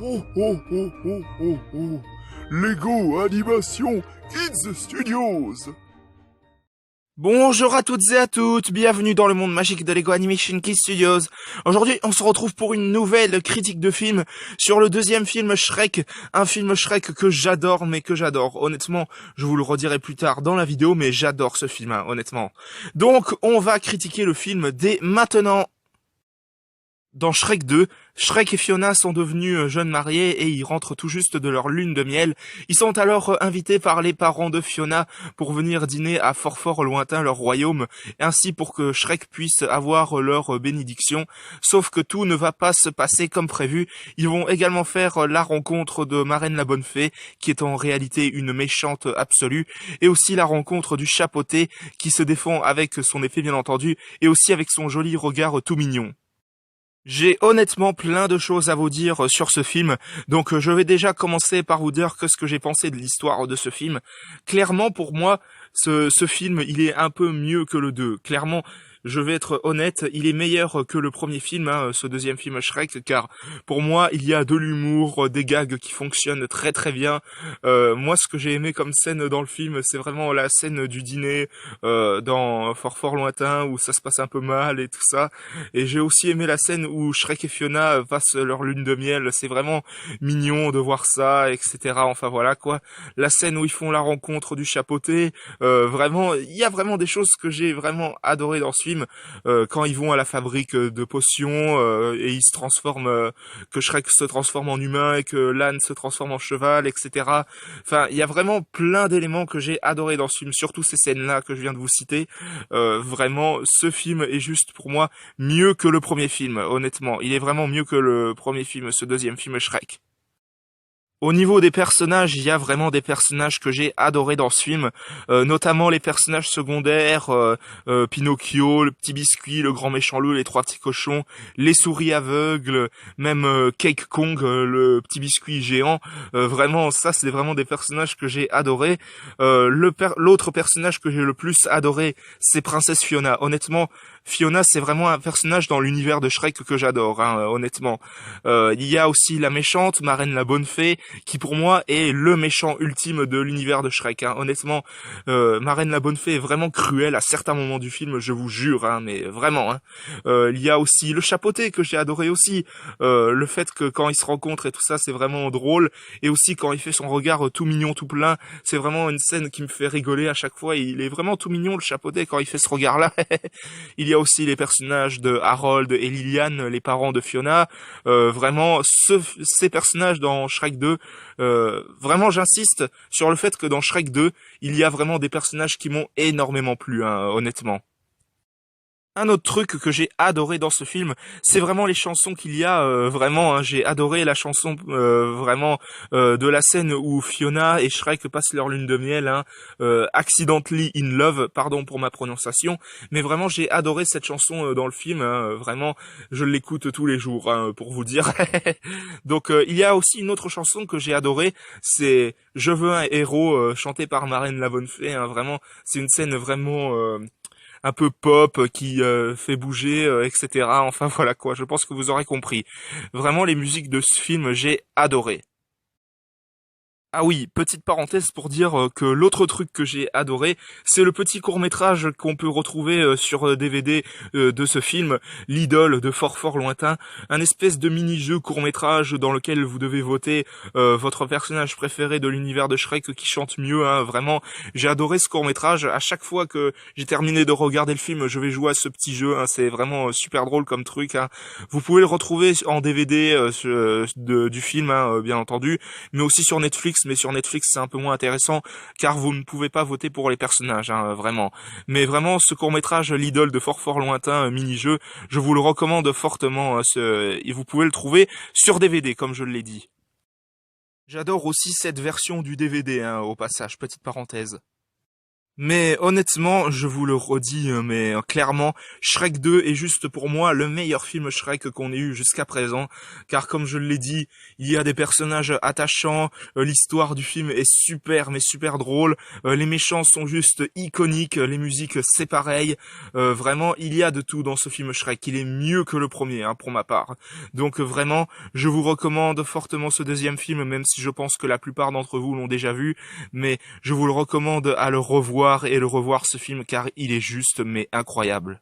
Oh oh oh oh oh oh. Lego Animation Kids Studios. Bonjour à toutes et à toutes, bienvenue dans le monde magique de Lego Animation Kids Studios. Aujourd'hui, on se retrouve pour une nouvelle critique de film sur le deuxième film Shrek, un film Shrek que j'adore, Honnêtement, je vous le redirai plus tard dans la vidéo, mais j'adore ce film, honnêtement. Donc, on va critiquer le film dès maintenant. Dans Shrek 2, Shrek et Fiona sont devenus jeunes mariés et ils rentrent tout juste de leur lune de miel. Ils sont alors invités par les parents de Fiona pour venir dîner à fort lointain leur royaume, ainsi pour que Shrek puisse avoir leur bénédiction. Sauf que tout ne va pas se passer comme prévu. Ils vont également faire la rencontre de Marraine la Bonne Fée, qui est en réalité une méchante absolue, et aussi la rencontre du chapeauté, qui se défend avec son épée bien entendu, et aussi avec son joli regard tout mignon. J'ai honnêtement plein de choses à vous dire sur ce film, donc je vais déjà commencer par vous dire ce que j'ai pensé de l'histoire de ce film. Clairement, pour moi, ce film, il est un peu mieux que le 2. Clairement, je vais être honnête, il est meilleur que le premier film, ce deuxième film Shrek, car pour moi, il y a de l'humour, des gags qui fonctionnent très bien. Moi, ce que j'ai aimé comme scène dans le film, c'est vraiment la scène du dîner dans Fort lointain, où ça se passe un peu mal et tout ça. Et j'ai aussi aimé la scène où Shrek et Fiona passent leur lune de miel. C'est vraiment mignon de voir ça, etc. Enfin voilà quoi. La scène où ils font la rencontre du chapeauté, vraiment, il y a vraiment des choses que j'ai vraiment adoré dans ce film. Quand ils vont à la fabrique de potions et ils se transforment, que Shrek se transforme en humain et que l'âne se transforme en cheval, etc. Enfin, il y a vraiment plein d'éléments que j'ai adoré dans ce film, surtout ces scènes-là que je viens de vous citer. Vraiment, ce film est juste pour moi mieux que le premier film, honnêtement. Il est vraiment mieux que le premier film, ce deuxième film Shrek. Au niveau des personnages, il y a vraiment des personnages que j'ai adorés dans ce film, notamment les personnages secondaires, Pinocchio, le petit biscuit, le grand méchant loup, les trois petits cochons, les souris aveugles, même Cake Kong, le petit biscuit géant. Vraiment, ça c'est vraiment des personnages que j'ai adorés. L'autre personnage que j'ai le plus adoré, c'est Princesse Fiona. Honnêtement, Fiona, c'est vraiment un personnage dans l'univers de Shrek que j'adore, honnêtement. Il y a aussi la méchante, Marraine la Bonne Fée, qui pour moi est le méchant ultime de l'univers de Shrek. Honnêtement, Marraine la Bonne Fée est vraiment cruelle à certains moments du film, je vous jure, mais vraiment. Il y a aussi le chapeauté que j'ai adoré aussi. Le fait que quand ils se rencontrent et tout ça, c'est vraiment drôle. Et aussi quand il fait son regard tout mignon, tout plein, c'est vraiment une scène qui me fait rigoler à chaque fois. Il est vraiment tout mignon, le chapeauté, quand il fait ce regard-là. Il y a aussi les personnages de Harold et Liliane, les parents de Fiona. Vraiment, ces personnages dans Shrek 2, vraiment j'insiste sur le fait que dans Shrek 2, il y a vraiment des personnages qui m'ont énormément plu, honnêtement. Un autre truc que j'ai adoré dans ce film, c'est vraiment les chansons qu'il y a, vraiment, j'ai adoré la chanson de la scène où Fiona et Shrek passent leur lune de miel, Accidentally in Love, pardon pour ma prononciation, mais vraiment j'ai adoré cette chanson dans le film, vraiment, je l'écoute tous les jours, pour vous dire. Donc il y a aussi une autre chanson que j'ai adorée, c'est Je veux un héros, chanté par Marraine la Bonne Fée, vraiment, c'est une scène vraiment un peu pop qui fait bouger, etc. Enfin voilà quoi, je pense que vous aurez compris. Vraiment, les musiques de ce film, j'ai adoré. Ah oui, petite parenthèse pour dire que l'autre truc que j'ai adoré, c'est le petit court-métrage qu'on peut retrouver sur DVD de ce film, L'idole de fort lointain, un espèce de mini-jeu court-métrage dans lequel vous devez voter votre personnage préféré de l'univers de Shrek qui chante mieux, vraiment. J'ai adoré ce court-métrage, à chaque fois que j'ai terminé de regarder le film, je vais jouer à ce petit jeu, c'est vraiment super drôle comme truc. Vous pouvez le retrouver en DVD du film, bien entendu, mais aussi sur Netflix. Mais sur Netflix c'est un peu moins intéressant car vous ne pouvez pas voter pour les personnages, vraiment. Mais vraiment, ce court-métrage L'idole de fort lointain, mini-jeu, je vous le recommande fortement, et vous pouvez le trouver sur DVD comme je l'ai dit. J'adore aussi cette version du DVD, au passage, petite parenthèse. Mais honnêtement, je vous le redis, mais clairement, Shrek 2 est juste pour moi le meilleur film Shrek qu'on ait eu jusqu'à présent, car comme je l'ai dit, il y a des personnages attachants, l'histoire du film est super, mais super drôle, les méchants sont juste iconiques, les musiques c'est pareil, vraiment, il y a de tout dans ce film Shrek, il est mieux que le premier, hein, pour ma part. Donc vraiment, je vous recommande fortement ce deuxième film, même si je pense que la plupart d'entre vous l'ont déjà vu, mais je vous le recommande à le revoir et le revoir ce film car il est juste mais incroyable.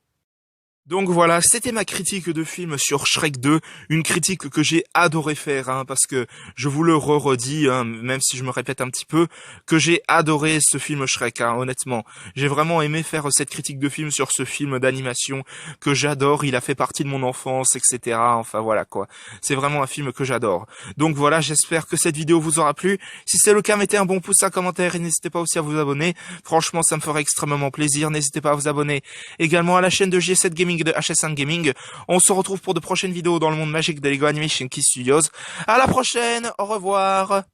Donc voilà, c'était ma critique de film sur Shrek 2, une critique que j'ai adoré faire, hein, parce que je vous le redis, hein, même si je me répète un petit peu, que j'ai adoré ce film Shrek, hein, honnêtement. J'ai vraiment aimé faire cette critique de film sur ce film d'animation que j'adore, il a fait partie de mon enfance, etc. Enfin voilà quoi, c'est vraiment un film que j'adore. Donc voilà, j'espère que cette vidéo vous aura plu. Si c'est le cas, mettez un bon pouce, un commentaire et n'hésitez pas aussi à vous abonner. Franchement, ça me ferait extrêmement plaisir. N'hésitez pas à vous abonner également à la chaîne de G7 Gaming de HS1 Gaming. On se retrouve pour de prochaines vidéos dans le monde magique de Lego Animation Key Studios. À la prochaine, au revoir.